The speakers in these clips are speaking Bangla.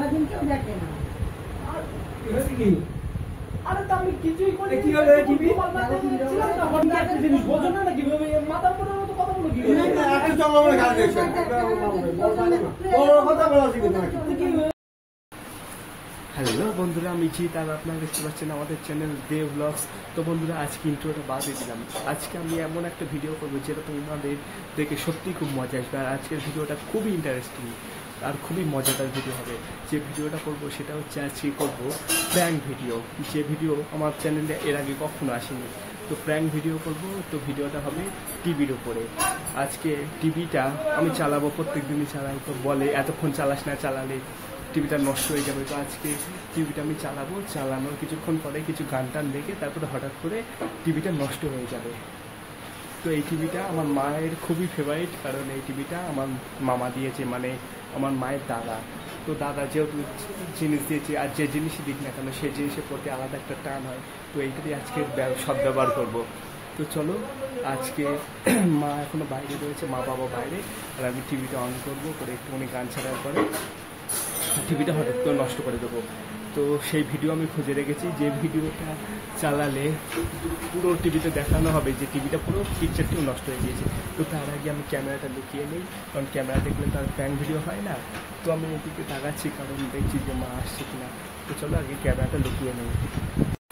সারাদিন কেউ দেখে না। আরে তো আমি কিছুই করি কি হলো টিভি একটা জিনিস বোঝো না নাকি মাথার উপরে মতো কথা বলো কি একটা জঙ্গলে গাল দিয়েছে বড় কথা বলা উচিত না। হ্যালো বন্ধুরা, আমি জিৎ আর আপনারা দেখতে পাচ্ছেন আমাদের চ্যানেল দে ব্লগস। তো বন্ধুরা, আজকে ইন্ট্রোটা বাদে দিলাম। আজকে আমি এমন একটা ভিডিও করবো যেটা তোমাদের দেখে সত্যিই খুব মজা আসবে। আর আজকের ভিডিওটা খুবই ইন্টারেস্টিং আর খুবই মজাদার ভিডিও হবে। যে ভিডিওটা করব সেটা হচ্ছে আজকে করবো প্র্যাঙ্ক ভিডিও, যে ভিডিও আমার চ্যানেলে এর আগে কখনো আসেনি। তো প্র্যাঙ্ক ভিডিও করব। তো ভিডিওটা হবে টিভির উপরে। আজকে টিভিটা আমি চালাবো, প্রত্যেক দিনই চালাই। তো বলে এতক্ষণ চালাস না, চালালে টিভিটা নষ্ট হয়ে যাবে। তো আজকে টিভিটা আমি চালাবো, চালানোর কিছুক্ষণ পরে কিছু গান টান দেখে তারপরে হঠাৎ করে টিভিটা নষ্ট হয়ে যাবে। তো এই টিভিটা আমার মায়ের খুবই ফেভারিট, কারণ এই টিভিটা আমার মামা দিয়েছে, মানে আমার মায়ের দাদা। তো দাদা যেহেতু জিনিস দিয়েছে, আর যে জিনিসই দিক না কেন সেই জিনিসের প্রতি আলাদা একটা টান হয়। তো এইটাই আজকে সদ্ব্যবহার করবো। তো চলো, আজকে মা এখনো বাইরে রয়েছে, মা বাবা বাইরে, আর আমি টিভিটা অন করবো, করে একটুখানি গান ছাড়ার পরে টিভিটা হঠাৎ করে নষ্ট করে দেবো। তো সেই ভিডিও আমি খুঁজে রেখেছি, যে ভিডিওটা চালালে পুরো টিভিতে দেখানো হবে যে টিভিটা পুরো পিকচারটিও নষ্ট হয়ে গিয়েছে। তো তার আগে আমি ক্যামেরাটা লুকিয়ে নিই, কারণ ক্যামেরা দেখলে তার প্র্যাঙ্ক ভিডিও হয় না। তো আমি এদিকে তাকাচ্ছি, কারণ দেখছি যে মা আসছে কিনা। তো চলো আগে ক্যামেরাটা লুকিয়ে নিই।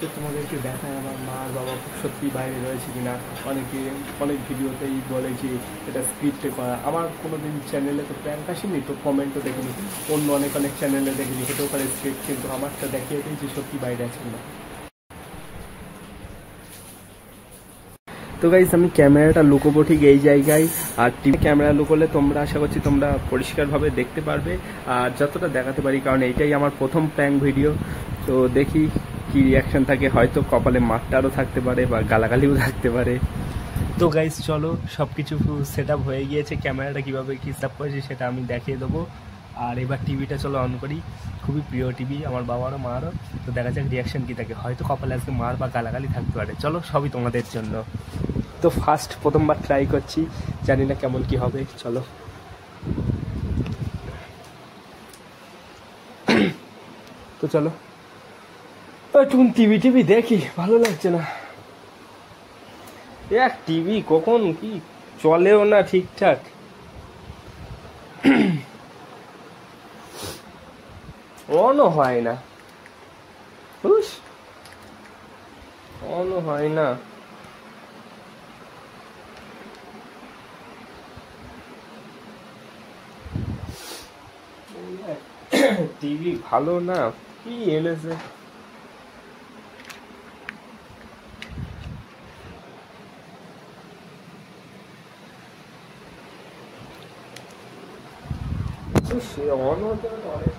তো তোমাদেরকে দেখায় আমার মা আর বাবা সত্যি বাইরে রয়েছে কিনা। অনেক ভিডিওতেই বলে যে এটা স্ক্রিপ্টে করা। আমার কোনো দিন চ্যানেলে তো প্র্যাঙ্ক আসেনি, তো কমেন্টও দেখিনি। অন্য অনেক চ্যানেলে দেখিনি, হতেও পারে স্ক্রিপ্ট, কিন্তু আমারটা দেখিয়ে দিই যে সত্যি বাইরে আছে কিনা। তো গাইস, আমি ক্যামেরাটা লুকোবো ঠিক এই জায়গায়। আর টিভি ক্যামেরা লুকোলে তোমরা, আশা করছি তোমরা পরিষ্কারভাবে দেখতে পারবে আর যতটা দেখাতে পারি, কারণ এইটাই আমার প্রথম প্র্যাঙ্ক ভিডিও। তো দেখি কি রিয়াকশন থাকে, হয়তো কপালে মারটারও থাকতে পারে বা গালাগালিও থাকতে পারে। তো গাইস চলো, সব কিছু সেট আপ হয়ে গিয়েছে। ক্যামেরাটা কীভাবে কী সেট আপ করেছি সেটা আমি দেখিয়ে দেবো। আর এবার টিভিটা চলো অন করি। খুবই প্রিয় টিভি আমার বাবারও মারও। তো দেখা যাক রিয়াকশন কী থাকে, হয়তো কপালে আজকে মার বা গালাগালি থাকতে পারে। চলো, সবই তোমাদের জন্য। তো প্রথমবার ট্রাই করছি, জানি না কেমন কি হবে। চলো, তো চলো একটু টিভি দেখি, ভালো লাগছে না। এক টিভি কখন কি চলেও না ঠিকঠাক। অনও হয় না, অনও হয় না। টিভি ভালো না, কি এনেছে। সে অন হতে অনেক।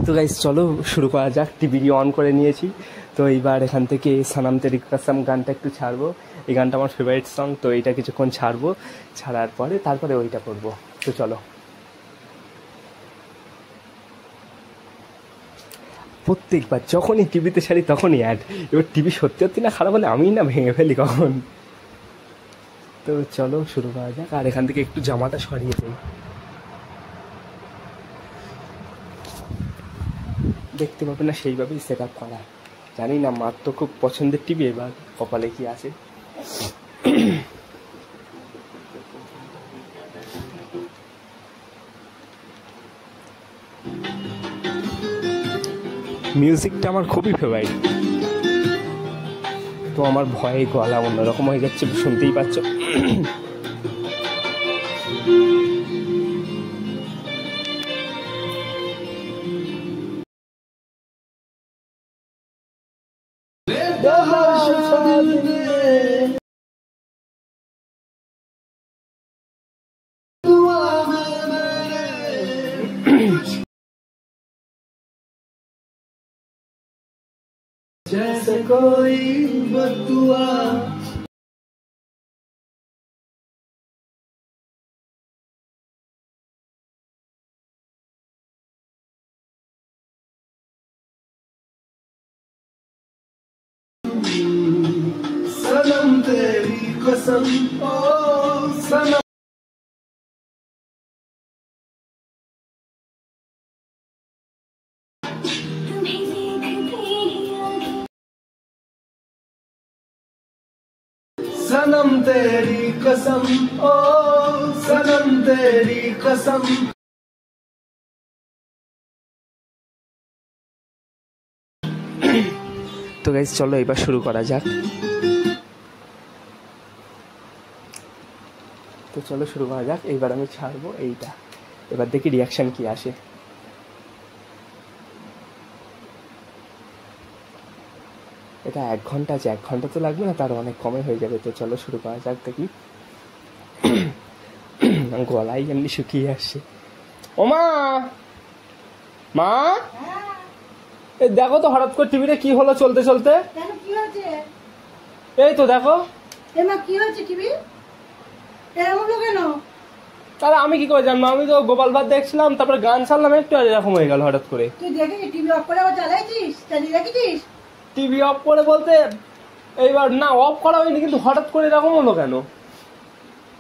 তো গাইস চলো শুরু করা যাক। টিভি অন করে নিয়েছি। তো এইবার এখান থেকে সানাম তেরি কাসাম গানটা একটু ছাড়বো। এই গানটা আমার ফেভারিট সং। তো এইটা কিছুক্ষণ ছাড়বো, ছাড়ার পরে তারপরে ওইটা করবো। তো চলো, প্রত্যেকবার যখনই টিভিতে ছাড়ি তখনই অ্যাড। এবার টিভি সত্যি না খারাপ হলে আমি না ভেঙে ফেলি কখন। তো চলো শুরু করা যাক। আর এখান থেকে একটু জামাটা সরিয়ে দিই, দেখতে পাবে না সেইভাবেই সেট আপ করা। জানি না, মার তো খুব পছন্দের টিভি, এবার কপালে কি আছে। মিউজিকটা আমার খুবই ফেভারিট। তো আমার ভয়ে গলা অন্যরকম হয়ে যাচ্ছে, শুনতেই পাচ্ছ। जैसे कोई बदुआ सनम तेरी कसम ओ सनम सनम तेरी कसम ओ सनम तेरी कसम। তো গাইস চলো এবার শুরু করা যাক। তো চলো শুরু করা যাক। এইবার আমি ছাড়বো এইটা, এবার দেখি রিয়াকশন কি আসে। এটা 1 ঘন্টা আছে, 1 ঘন্টা তো লাগবে না, তার অনেক কমে হয়ে যাবে। তো চলো শুরু করা যাক দেখি। গলায় এমনি শুকিয়ে আসছে। ও মা, মা এই দেখো তো হঠাৎ করে টিভিতে কি হলো চলতে চলতে। কেন কি হয়েছে? এই তো দেখো। এমা কি হয়েছে টিভি? এরকম হলো কেন? তাহলে আমি কি করে জানবো? আমি তো গোপাল ভাত দেখছিলাম, তারপর গান ছাড়লাম একটু, আর এরকম হয়ে গেল হঠাৎ করে। তুই দেখে টিভি অফ করে আবার চালাইছিস? চালিয়ে রেখেছিস? টিভি অফ করে বলতে এইবার না অফ করা হয়নি, কিন্তু হঠাৎ করে এরকম হলো কেন?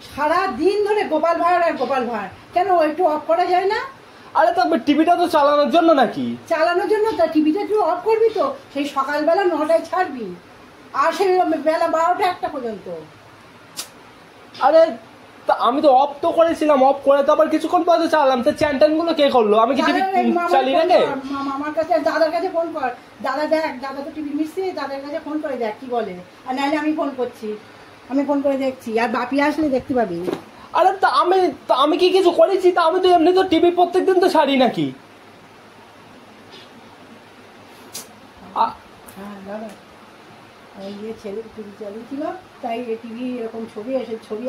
সারা দিন ধরে গোপাল ভাঁড় আর গোপাল ভাঁড়, কেন একটু অফ করা যায় না? আরে তো টিভিটা তো চালানোর জন্য নাকি? চালানোর জন্য তা টিভিটা একটু অফ করবি তো, সেই সকালবেলা 9টায় ছাড়বি আর সেই বেলা 12টা 1টা পর্যন্ত। আরে তা আমি তো অফ তো করেছিলাম, অফ করে তো আবার কিছুক্ষণ পরে চালালাম। তো চ্যান গুলো কে করলো? আমি কি টিভি চালিয়ে রেখে? মামার কাছে দাদার কাছে ফোন কর, দাদা দেখ, দাদা তো টিভি মিশছে, দাদার কাছে ফোন করে দেখ কি বলে, আর নাহলে আমি ফোন করছি, আমি ফোন করে দেখছি, আর বাপি আসলে দেখতে পাবি। আরে তা আমি কি কিছু করেছি? তা আমি তো এমনি তো টিভি প্রত্যেকদিন তো ছাড়ি নাকি। হ্যাঁ দাদা, ইয়ে ছেলে টিভি চালিয়েছিল, তাই টিভি এরকম ছবি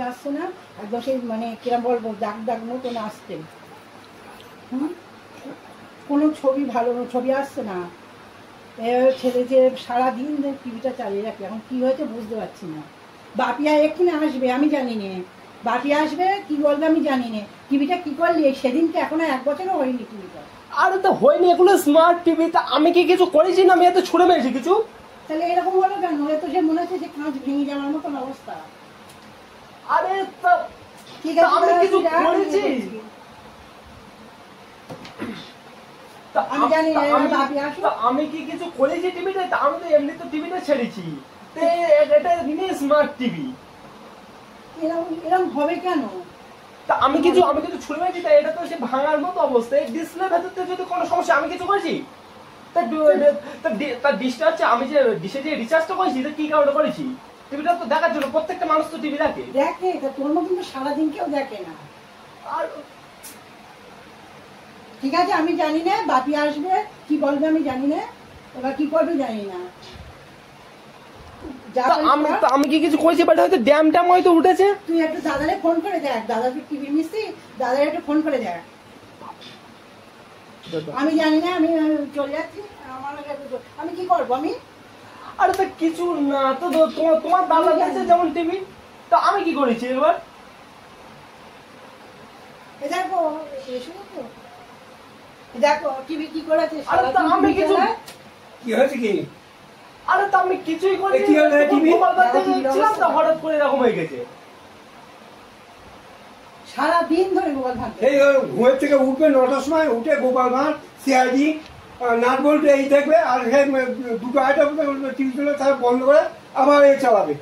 আসছে না, একদম সেই মানে কিরম বলবো দাগ দাগ মতন আসছে, কোনো ভালো ছবি আসছে না। ছেলে যে সারাদিন টিভিটা চালিয়ে রাখে, এখন কি হয়েছে বুঝতে পারছি না। বাপিয়া এক্ষুনি আসবে, আমি জানি না বাপিয়া আসবে কি বলবে আমি জানি না। টিভিটা কি করলি সেদিনকে, এখনো 1 বছরও হয়নি টিভিটা। আরে তো হয়নি, এগুলো স্মার্ট টিভি। তা আমি কি কিছু করেছি না? আমি এত ছুড়ে মেরেছি কিছু? তাহলে এরকম হলো কেন? তো সে মনে হচ্ছে যে কাঁচ ভেঙে যাওয়ার মতন অবস্থা। আরে তা ঠিক আছে, আমি কিছু করেছি? আমি জানি আমি কি কিছু করেছি টিভিতে? আমি তো এমনি তো টিভিটা ছেড়েছি। এটা স্মার্ট টিভি, এরকম হবে কেন? তা আমি কিছু ছুড়ে মেরেছি? তাই এটা তো সে ভাঙার মতো অবস্থা। এই ডিসপ্লে ভেতরতে যদি কোনো সমস্যা, আমি কিছু করেছি? তার ডিশটা হচ্ছে, আমি যে ডিশে যে রিচার্জটা করেছি, কি কারণে করেছি? টিভিটা তো দেখার জন্য। প্রত্যেকটা মানুষ তো টিভি দেখে। তোর মতন তো সারাদিন কেউ দেখে না। আর ঠিক আছে, আমি জানি না, বাপি আসবে কি বলবে আমি জানি না, এবার কি করবে জানি না। আমি কি কিছু করেছি? বাট হয়তো ড্যাম হয়তো উঠেছে। তুই একটু দাদারে ফোন করে দেখ, দাদা তুই টিভি মিস্ত্রি, দাদারে একটু ফোন করে দেখ। আমি জানি না, আমি চলে যাচ্ছি। আমি কি করবো? আমি আরে তো কিছু না তো, তোমার দাদা কাছে যেমন টিভি, তো আমি কি করেছি এবার? দেখো দেখো টিভি কি করেছে। আমি কিছু কি হয়েছে কি? আরে তো আমি কিছুই করিনি, হঠাৎ করে এরকম হয়ে গেছে। সারাদিন ধরে গোপাল ভাঁড়, এই ঘুমের থেকে উঠবে 9টার সময়, উঠে গোপাল ভাঁড়, সিআইডি, নাট বল্টু এই দেখবে, আর দুটো আইটেম টিভি চলে, তার বন্ধ করে আবার এই চালাবে।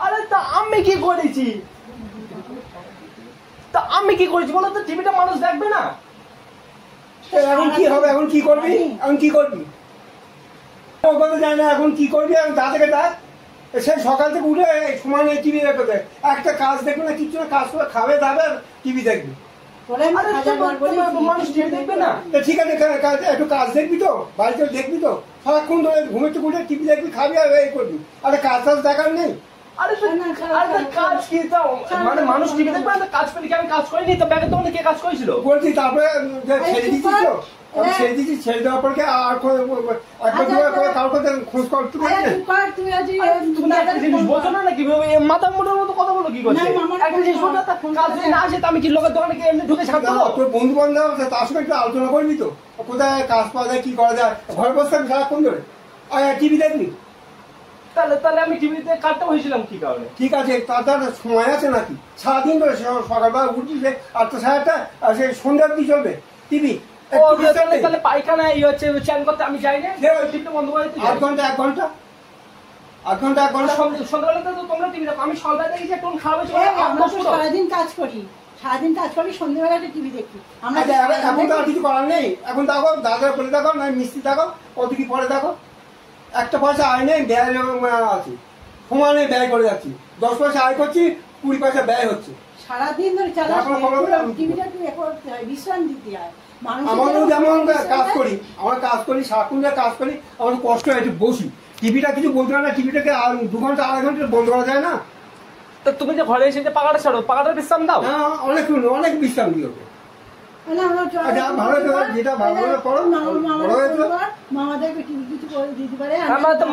আরে তা আমি কি করেছি? বলো তো? টিভিটা মানুষ দেখবে না? এখন কি হবে? এখন কি করবি? জানি না এখন কি করবি। এখন দাদাকে ডাক, সেই সকাল থেকে উঠে সময় নেই টিভি দেখতে দেখ, একটা কাজ দেখবে না, কিছু না, কাজ করে খাবে দাবে, টিভি দেখবি। মানুষ টিভি দেখবে না? ঠিক আছে, একটু কাজ দেখবি তো, বাড়িতে দেখবি তো, সারাক্ষণ ধরে ঘুমের থেকে উঠে টিভি দেখবি, খাবি আর এই করবি। আরে কাজ দেখার নেই? কাজ কি? মানে মানুষ টিভি দেখবে না, কাজ পেলে কি? আমি কাজ করিনি তো? ব্যাগে তোমাদের কে কাজ করেছিল? বলছি তারপরে ছেড়ে দিচ্ছিস তো? আমি ছেড়ে দিচ্ছি, ছেড়ে দেওয়ার পর কি আর একবার দুবার করে কারোর কাছে খোঁজ করতে পারবে? তুমি আজ তুমি একটা জিনিস বোঝো না নাকি মাথার মোটার মতো কথা বলো কি করছে? একটা জিনিস বোঝো, কাজ যদি না আসে তো আমি কি লোকের দোকানে কি এমনি ঢুকে ছাড় দেবো? তোর বন্ধু বান্ধব আছে তার সঙ্গে একটু আলোচনা করবি তো, কোথায় কাজ পাওয়া যায়, কি করা যায়। ঘরে বসে থাকবি সারাক্ষণ ধরে, আর টিভি দেখবি। তাহলে আমি টিভিতে কাটতে হয়েছিলাম কি কারণে? ঠিক আছে, তার সময় আছে নাকি? সারাদিন ধরে সকালবেলা উঠবি 8টা 8:30 আর সেই সন্ধ্যা অব্দি চলবে টিভি। তাহলে পায়খানা এই হচ্ছে চ্যান করতে আমি যাই না, টিভিটা বন্ধ করে দিতে 8 ঘন্টা 1 ঘন্টা 8 ঘন্টা 1 ঘন্টা সন্ধ্যাবেলা তো তোমরা টিভি দেখো, আমি সন্ধ্যা দেখি যে কোন খারাপ হয়েছে। আমরা তো সারাদিন কাজ করি, সন্ধ্যেবেলা টিভি দেখি আমরা। এখন তো আর কিছু করার নেই, এখন দেখো দাদা বলে দেখো না মিস্ত্রি দেখো কত কি পরে দেখো, একটা পয়সা আয় নেই, ব্যয় আছে, সমানে ব্যয় করে যাচ্ছি। 10 পয়সা আয় করছি, 20 পয়সা ব্যয় হচ্ছে। সারাদিন ধরে টিভিটা করতে হয়, বিশ্রাম দিতে হয়। আমারও যেমন কাজ করি, আমরা কাজ করি, সারাক্ষণ কাজ করি, আমার কষ্ট হয়, একটু বসি। টিভিটা কিছু বলতে পারে না, টিভিটাকে 2 ঘন্টা 2.5 ঘন্টা বন্ধ করা যায় না? তো তুমি যে ঘরে এসে যে পাকাটা ছাড়ো, পাকাটা বিশ্রাম দাও। অনেক বিশ্রাম দিই ওকে।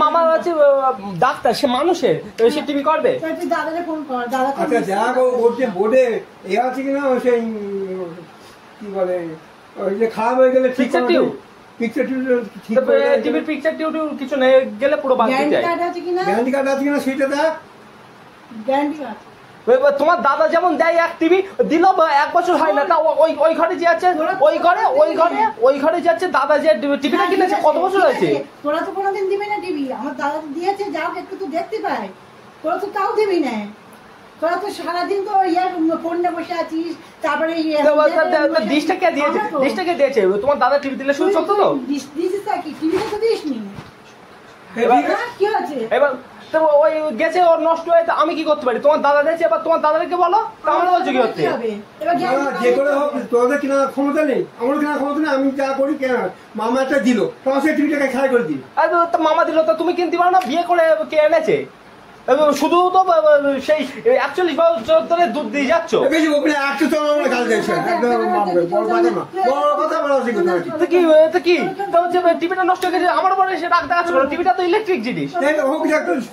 মামা আছে ডাক্তার, সে মানুষের, সে টিভি করবে। আচ্ছা যাক, ওর যে বোর্ডে এ আছে কিনা সেই কি বলে ওই যে খারাপ হয়ে গেলে পিকচার টিউব টিভির পিকচার টিউব কিছু নেই গেলে পুরো বাদ দিয়ে যায়। গ্যারান্টি কার্ড আছে কিনা সেটা দেখ। গ্যারান্টি কার্ড তোমার দাদা যেমন দেয় এক টিভি দিল 1 বছর হয় না, তা ওই ঘরে যে আছে ওই ঘরে যে আছে দাদা যে টিভিটা কিনেছে কত বছর হয়েছে? তোরা তো কোনোদিন দিবি না টিভি, আমার দাদা তো দিয়েছে, যাও একটু তো দেখতে পাই। তোরা তো তাও দিবি না, তোরা তো সারাদিন তো ফোনে বসে আছিস। তারপরে ডিশটা কে দিয়েছে? তোমার দাদা টিভি দিলে শুধু চলতো তো? দিয়েছিস কি? টিভিটা তো দিসনি, কি হয়েছে? এবার ওই গেছে, ওর নষ্ট হয়ে, আমি কি করতে পারি? তোমার দাদা দিয়েছে, এবার তোমার দাদাকে বলো, তাহলে বলছো কি হচ্ছে? যে করে হোক তোদের কেনার ক্ষমতা নেই, আমার কেনার ক্ষমতা নেই। আমি যা করি মামা একটা দিল, তখন সেই টিভিটাকে খেয়াল করে দিই। মামা দিল তো তুমি কিনতে পারো না? বিয়ে করে কে এনেছে? শুধু তো সেই 41 বছর ধরে দুধ দিয়ে যাচ্ছ। টিভিটা নষ্ট হয়ে গেছে, আমার বলে সে রাখ দেখাচ্ছ, টিভিটা তো ইলেকট্রিক জিনিস।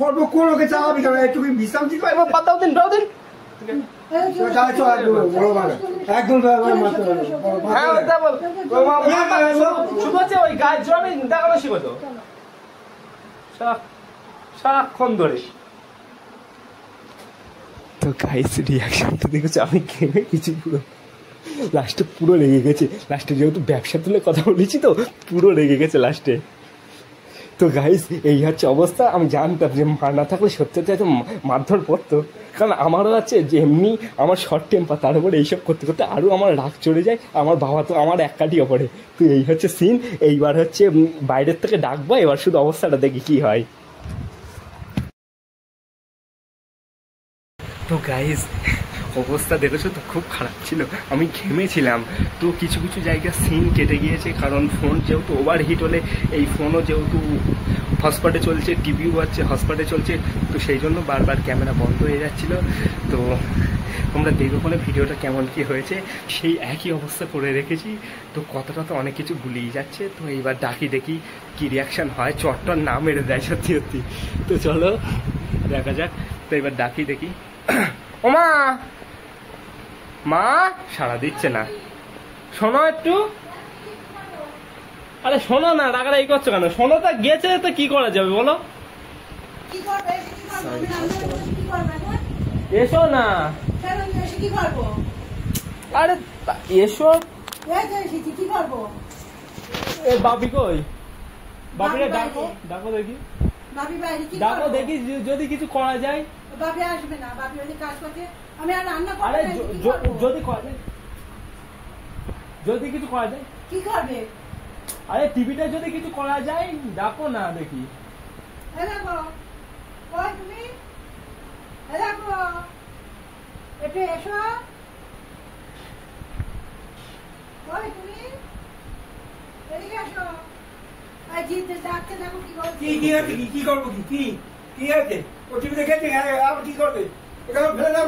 সর্বক্ষণ ওকে চালাবি, একটু বিশ্রাম দিতে পারবো। বাদ দাও দিন, দাও দিন। শুধু হচ্ছে ওই গায়ের জোর দেখানো শিখতো সারাক্ষণ ধরে। তো গাইস রিয়াকশনটা দেখেছো, আমি কেনে কিছু পুরো লাস্টে পুরো রেগে গেছে। লাস্টে যেহেতু ব্যবসা তুলে কথা বলেছি তো পুরো রেগে গেছে লাস্টে। তো গাইস এই হচ্ছে অবস্থা। আমি জানতাম যে মা না থাকলে সত্যি হয়তো মারধর পড়তো, কারণ আমারও আছে যে এমনি আমার শর্ট টেম্পার, তার উপরে এইসব করতে করতে আরও আমার রাগ চড়ে যায়। আমার বাবা তো আমার এক কাটিয়ে পড়ে। তো এই হচ্ছে সিন। এইবার হচ্ছে বাইরের থেকে ডাকবো, এবার শুধু অবস্থাটা দেখি কি হয়। তো গাইজ অবস্থা দেখেছো তো, খুব খারাপ ছিল, আমি ঘেমেছিলাম। তো কিছু কিছু জায়গায় সিন কেটে গিয়েছে, কারণ ফোন যেহেতু ওভারহিট হলে, এই ফোনও যেহেতু হটস্পটে চলছে, টিভিও আছে হটস্পটে চলছে, তো সেই জন্য বারবার ক্যামেরা বন্ধ হয়ে যাচ্ছিলো। তো তোমরা দেখো কোনো ভিডিওটা কেমন কি হয়েছে, সেই একই অবস্থা করে রেখেছি। তো কথাটা তো অনেক কিছু ভুলিয়ে যাচ্ছে। তো এইবার ডাকি দেখি কি রিয়াকশান হয়, চটটার না মেরে দেয় সত্যি সত্যি। তো চলো দেখা যাক। তো এবার ডাকি দেখি। ও মা, মা সাড়া দিচ্ছে না, শোনো একটু। আরে শোনো না, রাগারাগি করছো কেন? শোনো, তা গেছে তো কি করা যাবে বলো? এসো না। আরে এসো। বাপি কই? বাপিরা ডাকো, ডাকো দেখি, ডাকো দেখি যদি কিছু করা যায়। বাপি আসবে না, বাপি ওই কাজ করছে, আমি আর রান্না করব। আরে যদি করা যায়, যদি কিছু করা যায়। কি করবে? আরে টিভিটা যদি কিছু করা যায় ডাকো না দেখি। এই দেখো, কই তুমি? এই দেখো, একটু এসো। কই তুমি? এদিকে এসো। আই জিতে ডাকতে দেখো কি করছে। কি আছে? কি করব? কি আছে? ও টিভি দেখেছে, আর কি করবে? এটা ফেলে দাও,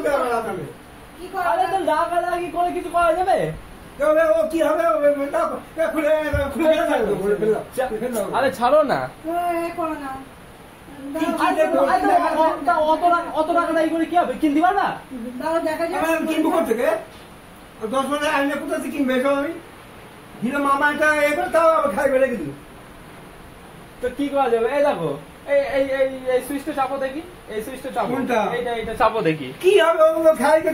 কি করবে? আরে তো রাগারাগি করে কিছু করা যাবে? ও কি হবে খুলে আরে ছাড়ো না করো না অত টাকা দায়ী করে কি হবে কিনতে পারবা দাও দেখা যাক কিনবো কোথা থেকে 10 বছর আইনে কোথা থেকে কিনবে আমি হিরো মামা এটা এবার তাও খাইবে রেখে দিল তো কি করা যাবে এই দেখো এই সুইচটা চাপো দেখি এই সুইচটা চাপো এইটা চাপো দেখি কি হবে ওগুলো খাই কে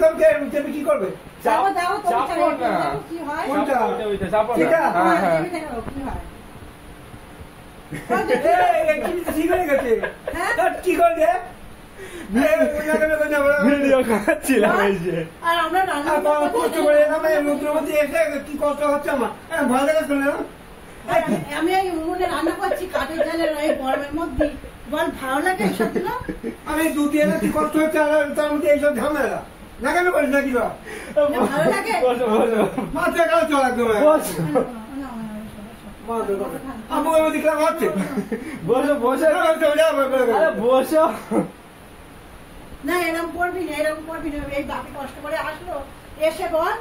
তুমি কি করবে চাপো দাও তো চাপো না কি হয় কোনটা ওইটা চাপো না হ্যাঁ হ্যাঁ কি হয় ঠিক হয়ে গেছে কি করবে ভিডিও খাচ্ছিলাম এই যে আর আমরা রান্না কষ্ট করে এলাম নতুন মধ্যে এসে কি কষ্ট হচ্ছে আমার ভালো লাগছে না আমি এই উনুনে রান্না করছি কাঠের জালে এই গরমের মধ্যে বল ভালো লাগে সত্যি না আমি দুধ এনে কি কষ্ট হচ্ছে আর তার মধ্যে এইসব ঝামেলা না কেন করিস না কি ভালো লাগে বসো মাথা কাজ চল একদম আমি দেখলাম হচ্ছে বসো বসো না এরকম করবি না এই বাপি কষ্ট করে আসলো এসে বল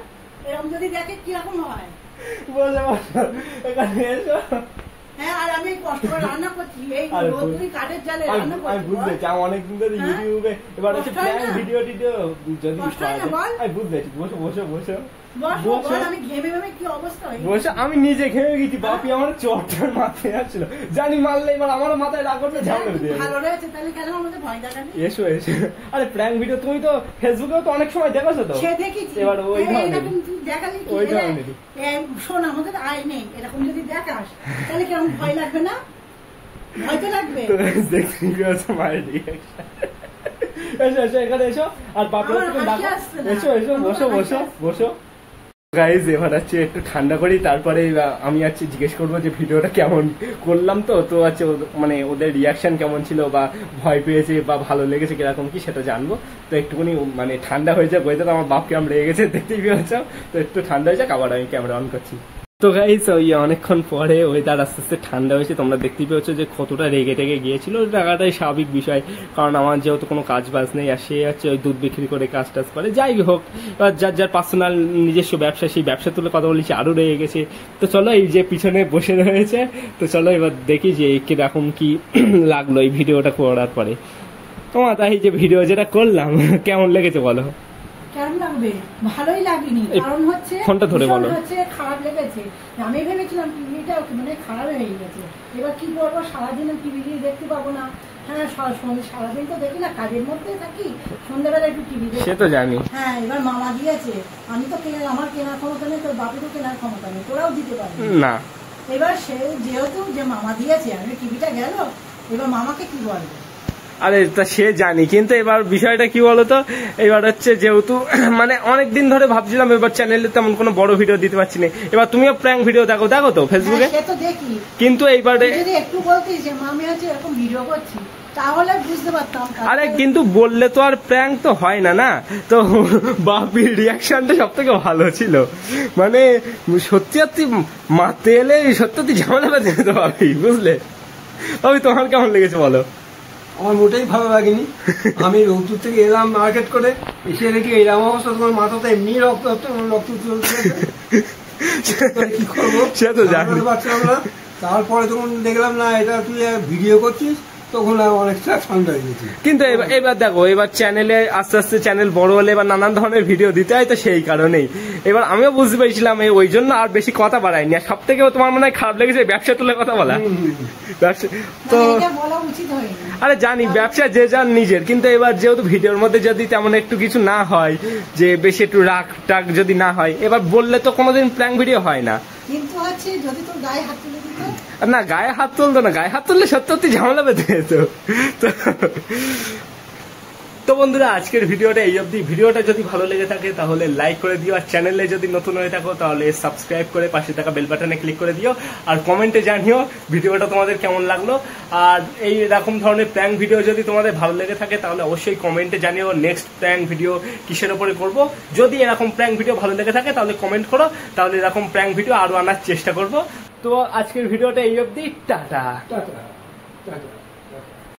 এরকম যদি দেখে কিরকম হয় বসো এখানে এসো হ্যাঁ আর আমি কষ্ট করে রান্না করছি এই রোদ্দুরি কাঠের জালে রান্না করছি আমি বুঝতে চাই অনেকদিন ধরে ইউটিউবে এবার হচ্ছে ভিডিও যদি আমি বুঝতে বসো আমি ঘেমে কি অবস্থা বসে আমি নিজে ঘেমে গেছি বাপি আমার চটটার মাথায় আসছিল জানি মারলে এবার আমার মাথায় রাগ করতে ঝামেলা দিয়ে ভালো রয়েছে তাহলে কেন আমাদের ভয় দেখানি এসো আরে প্র্যাঙ্ক ভিডিও তুমি তো ফেসবুকেও তো অনেক সময় দেখেছো তো সে দেখেছি এবার ওই দেখালি ওই ধরনের শোন আমাদের আয় নেই এরকম যদি দেখাস তাহলে কেমন ভয় লাগবে না ভয় তো লাগবে দেখছি মায়ের এসো এখানে এসো আর বাপি এসো বসো গাইজ এবার হচ্ছে একটু ঠান্ডা করি তারপরে আমি হচ্ছে জিজ্ঞেস করবো যে ভিডিওটা কেমন করলাম তো হচ্ছে মানে ওদের রিয়াকশন কেমন ছিল বা ভয় পেয়েছে বা ভালো লেগেছে কিরকম কি সেটা জানবো তো একটুখানি মানে ঠান্ডা হয়ে যাক ওইটা তো আমার বাপকে আমরা লেগে গেছে দেখতেই পেয়েছ তো একটু ঠান্ডা হয়ে যাক আবার আমি ক্যামেরা অন করছি তো গাইস ওই অনেকক্ষণ পরে ওয়েদার আস্তে আস্তে ঠান্ডা হয়েছে তোমরা দেখতেই পেয়েছ যে কতটা রেগে টেগে গিয়েছিল টাকাটাই স্বাভাবিক বিষয় কারণ আমার যেহেতু কোনো কাজ বাজ নেই আর সে হচ্ছে ওই দুধ বিক্রি করে কাজ টাজ করে যাই হোক এবার যার পার্সোনাল নিজস্ব ব্যবসা সেই ব্যবসা তুলে কথা বলেছি আরও রেগে গেছে তো চলো এই যে পিছনে বসে রয়েছে তো চলো এবার দেখি যে কিরকম কি লাগলো এই ভিডিওটা করার পরে তোমার তাই যে ভিডিও যেটা করলাম কেমন লেগেছে বলো কেমন লাগবে ভালোই লাগেনি কারণ হচ্ছে ফোনটা ধরে বলো হচ্ছে খারাপ লেগেছে আমি ভেবেছিলাম টিভিটা মানে খারাপ হয়ে গেছে এবার কি করবো সারাদিন টিভি দেখতে পাবো না হ্যাঁ সারাদিন তো দেখি না কাজের মধ্যে থাকি সন্ধ্যাবেলা একটু টিভি দেখি সে তো জানি হ্যাঁ এবার মামা দিয়েছে আমি তো আমার কেনার ক্ষমতা নেই তোর বাপেরও কেনার ক্ষমতা নেই তোরাও দিতে পারবি না এবার সে যেহেতু যে মামা দিয়েছে আমি টিভিটা গেল এবার মামাকে কি বলবো আরে তা সে জানি কিন্তু এবার বিষয়টা কি বলতো এবার হচ্ছে যেহেতু মানে অনেকদিন ধরে ভাবছিলাম এবার চ্যানেলে তেমন কোনো বড় ভিডিও দিতে পারছি না এবার তুমিও প্র্যাঙ্ক ভিডিও দেখো তো ফেসবুকে কিন্তু এইবারে একটু বলতিস যে আমি হচ্ছে এরকম ভিডিও করছি তাহলে বুঝতে পারতাম আরে কিন্তু বললে তো আর প্র্যাঙ্ক তো হয় না তো বাপির রিয়াকশনটা সব থেকে ভালো ছিল মানে সত্যি সত্যি মারতে এলে সত্যি ঝামেলা বেঁধে যেতে পারবি বুঝলে বাপি তোমার কেমন লেগেছে বলো আমার মোটেই ভালো লাগেনি আমি রৌদ্র থেকে এলাম মার্কেট করে এসে দেখি এরকম অবস্থা তোমার মাথাতে এমনি রক্ত চলছে কি করবো সে তো জানি পারছিলাম না তারপরে তখন দেখলাম না এটা তুই ভিডিও করছিস তখন অনেকটা ঠান্ডা হয়ে গেছে কিন্তু এবার দেখো এবার চ্যানেলে আস্তে আস্তে চ্যানেল বড় হলে এবার নানান ধরনের ভিডিও দিতে হয় তো সেই কারণেই এবার আমিও বুঝতে পেরেছিলাম ওই জন্য আর বেশি কথা বাড়াইনি আর সব থেকে তোমার মনে হয় খারাপ লেগেছে ব্যবসা তুলে কথা বলা ব্যবসা তো আরে জানি ব্যবসা যে যার নিজের কিন্তু এবার যেহেতু ভিডিওর মধ্যে যদি তেমন একটু কিছু না হয় যে বেশি একটু রাগ টাগ যদি না হয় এবার বললে তো কোনোদিন প্র্যাঙ্ক ভিডিও হয় না কিন্তু হচ্ছে যদি তোর গায়ে হাত তুলে দিত না গায়ে হাত তুলতো না গায়ে হাত তুললে সত্যি ঝামেলা বেঁধে যেত তো বন্ধুরা আজকের ভিডিওটা এই অবধি ভিডিওটা যদি ভালো লেগে থাকে তাহলে লাইক করে দিও আর চ্যানেলে যদি নতুন হয়ে থাকো তাহলে সাবস্ক্রাইব করে পাশে থাকা বেল বাটনে ক্লিক করে দিও আর কমেন্টে জানিও ভিডিওটা তোমাদের কেমন লাগলো আর এই এরকম ধরনের প্র্যাঙ্ক ভিডিও যদি তোমাদের ভালো লেগে থাকে তাহলে অবশ্যই কমেন্টে জানিও নেক্সট প্র্যাঙ্ক ভিডিও কিসের উপরে করব যদি এরকম প্র্যাঙ্ক ভিডিও ভালো লেগে থাকে তাহলে কমেন্ট করো তাহলে এরকম প্র্যাঙ্ক ভিডিও আরো আনার চেষ্টা করব তো আজকের ভিডিওটা এই অবধি টাটা।